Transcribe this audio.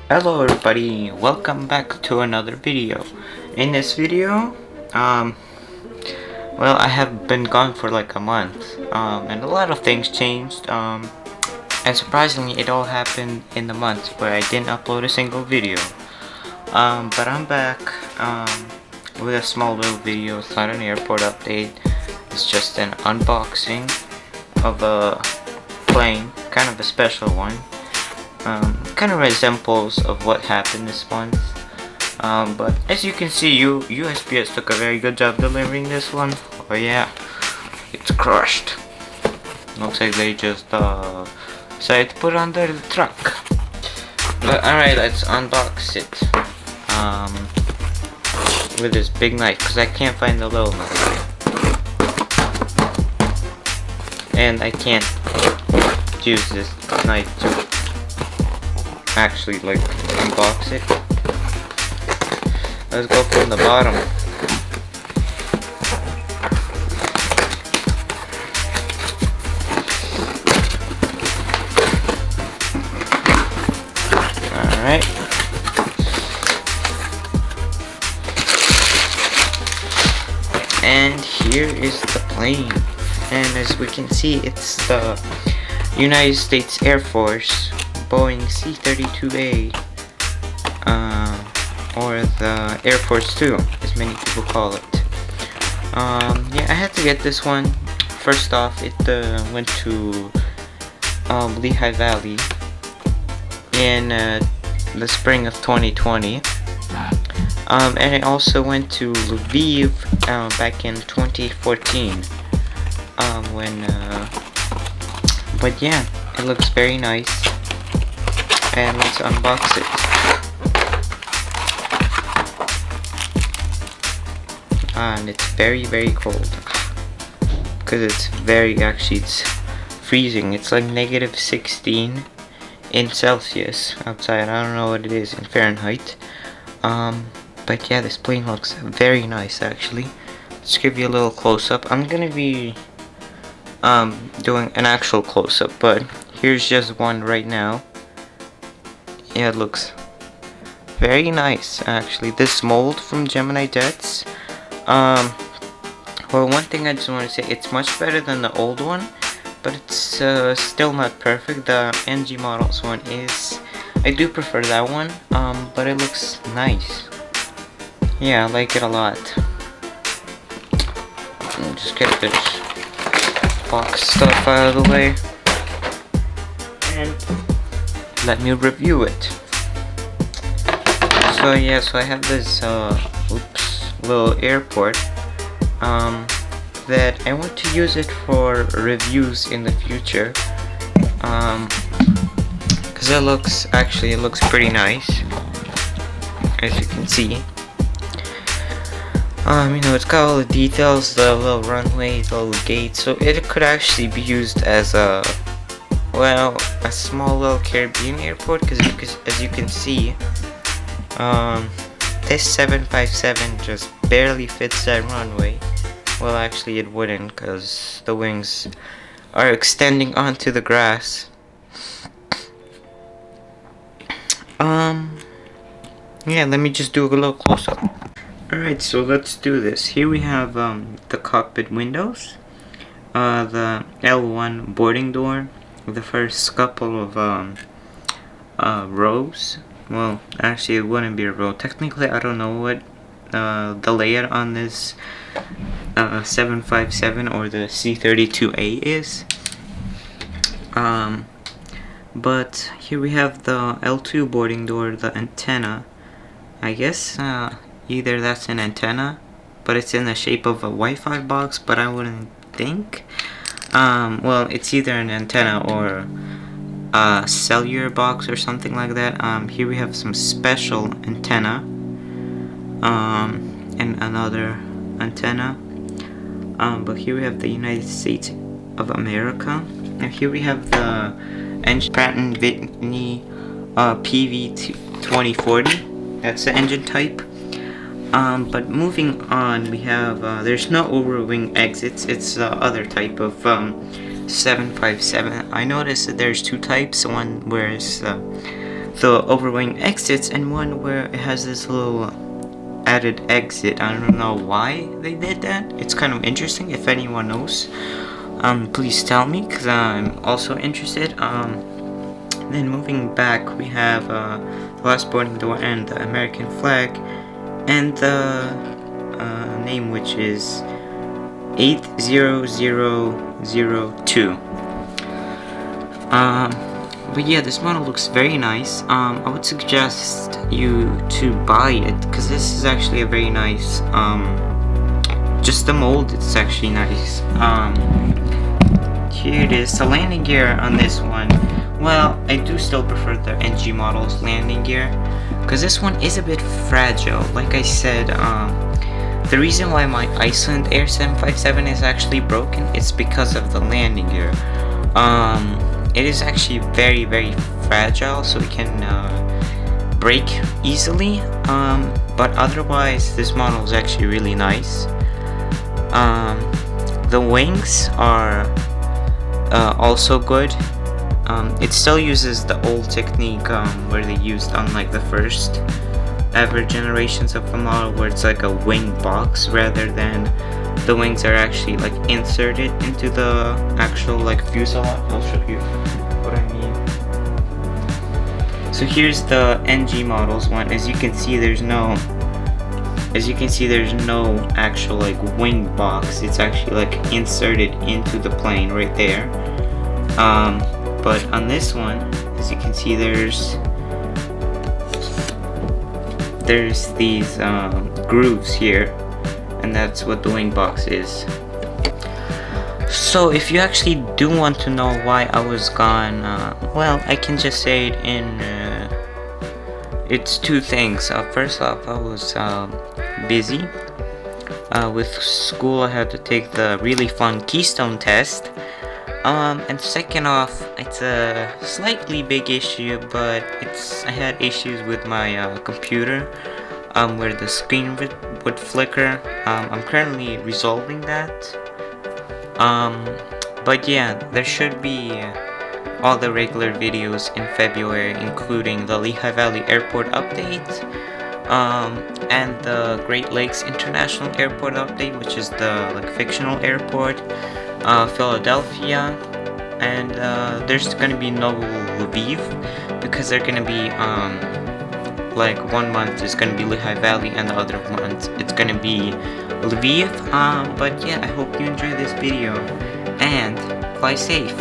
Hello everybody, welcome back to another video. In this video, well, I have been gone for like a month, and a lot of things changed, and surprisingly it all happened in the month where I didn't upload a single video. But I'm back, with a small little video. It's not an airport update, it's just an unboxing of a plane, kind of a special one. Kind of resembles of what happened this month, but as you can see, USPS took a very good job delivering this one. Oh yeah, it's crushed. Looks like they just decided to put it under the truck. But alright, let's unbox it with this big knife, because I can't find the little knife, and I can't use this knife to actually like unbox it. Let's go from the bottom. Alright. And here is the plane. And as we can see, it's the United States Air Force Boeing C-32A, or the Air Force 2, as many people call it. Yeah, I had to get this one. First off, it went to Lehigh Valley in the spring of 2020, and it also went to Lviv back in 2014. But yeah, it looks very nice. And let's unbox it. And it's very cold, because it's it's freezing. It's like -16 in Celsius outside. I don't know what it is in Fahrenheit. But yeah, this plane looks very nice actually. Let's give you a little close-up. I'm gonna be doing an actual close-up, but here's just one right now. Yeah, it looks very nice actually. This mold from Gemini Jets. Well, one thing I just want to say, it's much better than the old one, but it's still not perfect. The NG Models one is, I do prefer that one, but it looks nice. Yeah, I like it a lot. Just get this box stuff out of the way, and let me review it. So yeah, so I have this little airport that I want to use it for reviews in the future, because it looks pretty nice, as you can see. You know, it's got all the details, the little runway, the little gate, so it could actually be used as a small little Caribbean airport, because as you can see, this 757 just barely fits that runway. Well, actually it wouldn't, because the wings are extending onto the grass. Yeah, let me just do a little close-up. Alright, so let's do this. Here we have the cockpit windows, the L1 boarding door, the first couple of rows. Well, actually it wouldn't be a row. Technically, I don't know what the layout on this 757 or the C-32A is. But here we have the L2 boarding door, the antenna. I guess either that's an antenna, but it's in the shape of a Wi-Fi box, but I wouldn't think. Well, it's either an antenna or a cellular box or something like that. Here we have some special antenna, and another antenna. But here we have the United States of America, and here we have the engine Pratt & Whitney PV2040. That's the engine type. But moving on, we have there's no overwing exits. It's the other type of 757. I noticed that there's two types. One where it's the overwing exits and one where it has this little added exit. I don't know why they did that. It's kind of interesting. If anyone knows, please tell me, because I'm also interested. Then moving back, we have the last boarding door and the American flag and the name, which is 80002. But yeah, this model looks very nice. I would suggest you to buy it, because this is actually a very nice, just the mold, it's actually nice. Here it is, the landing gear on this one. Well, I do still prefer the NG model's landing gear, because this one is a bit fragile. Like I said, the reason why my Iceland Air 757 is actually broken is because of the landing gear. It is actually very, very fragile, so it can break easily, but otherwise this model is actually really nice. The wings are also good. It still uses the old technique where they used on like the first ever generations of the model, where it's like a wing box rather than the wings are actually like inserted into the actual like fuselage. I'll show you what I mean. So here's the NG models one. As you can see, there's no actual like wing box. It's actually like inserted into the plane right there. But on this one, as you can see, there's these grooves here, and that's what the wing box is. So if you actually do want to know why I was gone, well, I can just say it in it's two things. First off, I was busy with school. I had to take the really fun Keystone test. And second off, it's a slightly big issue, but I had issues with my computer, where the screen would flicker. I'm currently resolving that. But yeah, there should be all the regular videos in February, including the Lehigh Valley Airport update, and the Great Lakes International Airport update, which is the like fictional airport. Philadelphia, and there's gonna be no Lviv, because they're gonna be like 1 month is gonna be Lehigh Valley and the other month it's gonna be Lviv. But yeah, I hope you enjoyed this video and fly safe.